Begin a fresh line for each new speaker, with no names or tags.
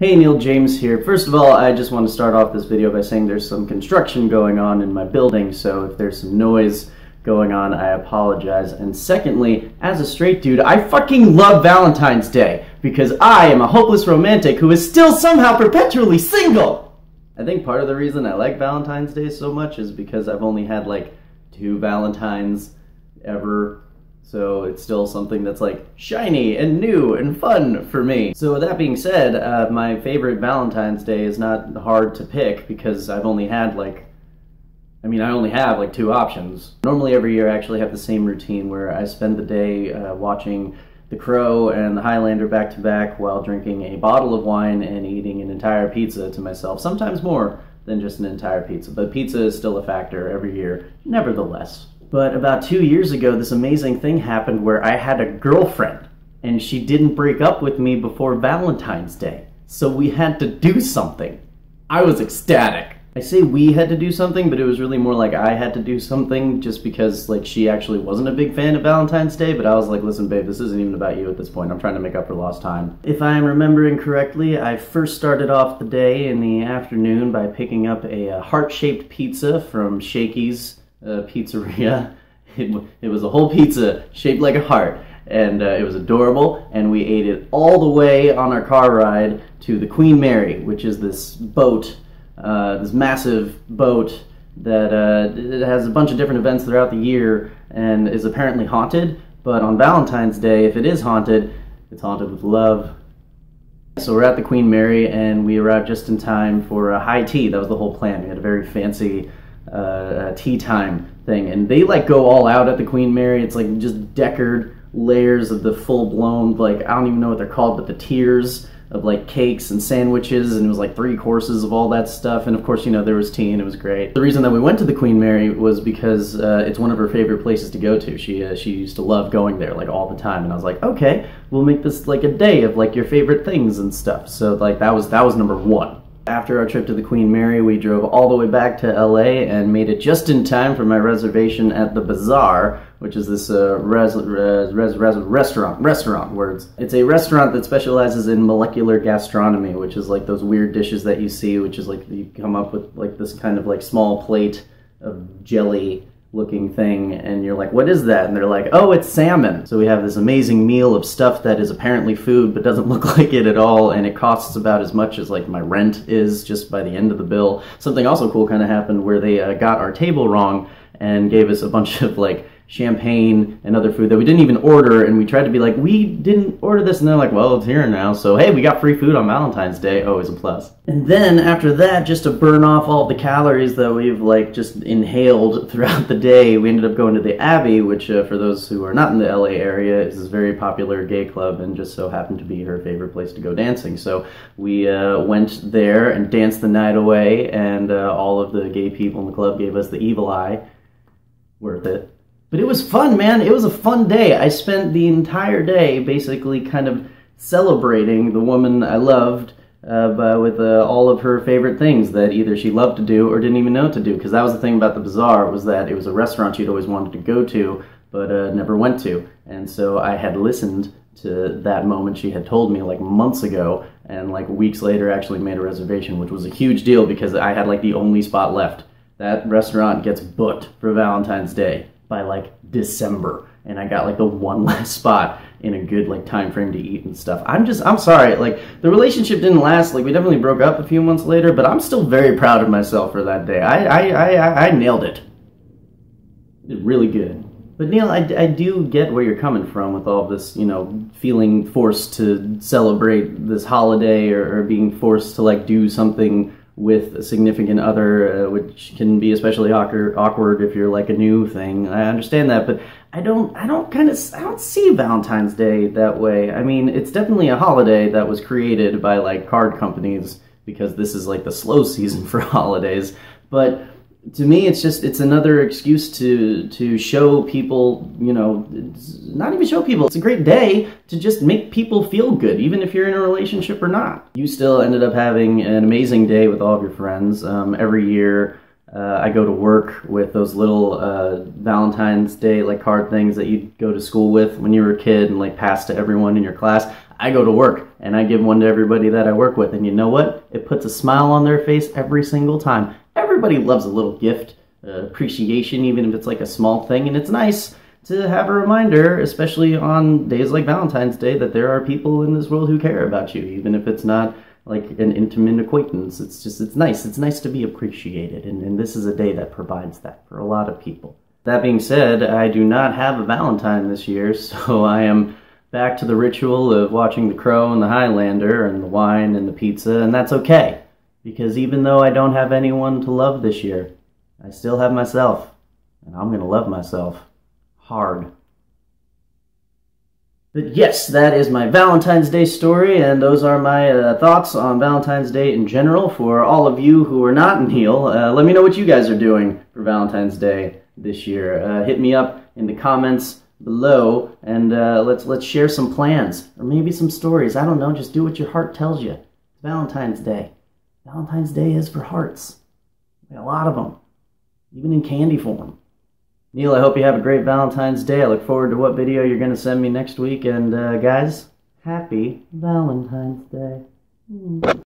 Hey, Neil James here. First of all, I just want to start off this video by saying there's some construction going on in my building, so if there's some noise going on, I apologize. And secondly, as a straight dude, I fucking love Valentine's Day because I am a hopeless romantic who is still somehow perpetually single! I think part of the reason I like Valentine's Day so much is because I've only had like 2 Valentines ever. So it's still something that's like shiny and new and fun for me. So with that being said, my favorite Valentine's Day is not hard to pick because I've only had I only have like 2 options. Normally every year I actually have the same routine where I spend the day watching The Crow and The Highlander back to back while drinking a bottle of wine and eating an entire pizza to myself, sometimes more than just an entire pizza. But pizza is still a factor every year, nevertheless. But about 2 years ago, this amazing thing happened where I had a girlfriend, and she didn't break up with me before Valentine's Day. So we had to do something. I was ecstatic. I say we had to do something, but it was really more like I had to do something just because like she actually wasn't a big fan of Valentine's Day, but I was like, listen babe, this isn't even about you at this point. I'm trying to make up for lost time. If I'm remembering correctly, I first started off the day in the afternoon by picking up a heart-shaped pizza from Shakey's pizzeria. It was a whole pizza shaped like a heart, and it was adorable, and we ate it all the way on our car ride to the Queen Mary, which is this boat, this massive boat that it has a bunch of different events throughout the year and is apparently haunted, but on Valentine's Day, if it is haunted, it's haunted with love. So we're at the Queen Mary, and we arrived just in time for high tea. That was the whole plan. We had a very fancy tea time thing, and they like go all out at the Queen Mary. It's like just decorated layers of the full-blown, like, I don't even know what they're called, but the tiers of like cakes and sandwiches, and it was like 3 courses of all that stuff. And of course, you know, there was tea and it was great. The reason that we went to the Queen Mary was because it's one of her favorite places to go to. She used to love going there like all the time, and I was like, okay, we'll make this like a day of like your favorite things and stuff. So like that was number 1. After our trip to the Queen Mary, we drove all the way back to LA and made it just in time for my reservation at the Bazaar, which is this restaurant, words. It's a restaurant that specializes in molecular gastronomy, which is like those weird dishes that you see, which is like you come up with like this kind of like small plate of jelly looking thing, and you're like, what is that? And they're like, oh, it's salmon. So we have this amazing meal of stuff that is apparently food but doesn't look like it at all, and it costs about as much as like my rent is just by the end of the bill. Something also cool kind of happened where they got our table wrong and gave us a bunch of like champagne and other food that we didn't even order, and we tried to be like, we didn't order this, and they're like, well, it's here now, so hey, we got free food on Valentine's Day, always a plus. And then after that, just to burn off all the calories that we've like just inhaled throughout the day, we ended up going to the Abbey, which for those who are not in the LA area is this very popular gay club and just so happened to be her favorite place to go dancing. So we went there and danced the night away, and all of the gay people in the club gave us the evil eye. Worth it. But it was fun, man. It was a fun day. I spent the entire day basically kind of celebrating the woman I loved with all of her favorite things that either she loved to do or didn't even know what to do. Because that was the thing about the Bazaar, was that it was a restaurant she'd always wanted to go to, but never went to. And so I had listened to that moment she had told me like months ago, and like weeks later actually made a reservation, which was a huge deal because I had like the only spot left. That restaurant gets booked for Valentine's Day by like December, and I got like the one last spot in a good like time frame to eat and stuff. I'm sorry, like the relationship didn't last, like we definitely broke up a few months later, but I'm still very proud of myself for that day. I nailed it. Did really good. But Neil, I do get where you're coming from with all this, you know, feeling forced to celebrate this holiday or being forced to like do something with a significant other, which can be especially awkward if you're like a new thing. I understand that, but I don't see Valentine's Day that way. I mean, it's definitely a holiday that was created by like card companies because this is like the slow season for holidays. But to me, it's another excuse to show people, you know, not even show people. It's a great day to just make people feel good, even if you're in a relationship or not. You still ended up having an amazing day with all of your friends. Every year, I go to work with those little Valentine's Day like card things that you go to school with when you were a kid and like pass to everyone in your class. I go to work and I give one to everybody that I work with. And you know what? It puts a smile on their face every single time. Everybody loves a little gift, appreciation, even if it's like a small thing. And it's nice to have a reminder, especially on days like Valentine's Day, that there are people in this world who care about you, even if it's not like an intimate acquaintance. It's nice. It's nice to be appreciated, and this is a day that provides that for a lot of people. That being said, I do not have a Valentine this year, so I am back to the ritual of watching The Crow and The Highlander and the wine and the pizza, and that's okay, because even though I don't have anyone to love this year, I still have myself, and I'm gonna love myself hard. But yes, that is my Valentine's Day story, and those are my thoughts on Valentine's Day in general. For all of you who are not in Heal, let me know what you guys are doing for Valentine's Day this year. Hit me up in the comments below, and let's share some plans, or maybe some stories. I don't know, just do what your heart tells you. It's Valentine's Day. Valentine's Day is for hearts. We got a lot of them, even in candy form. Neil, I hope you have a great Valentine's Day. I look forward to what video you're going to send me next week. And guys, happy Valentine's Day.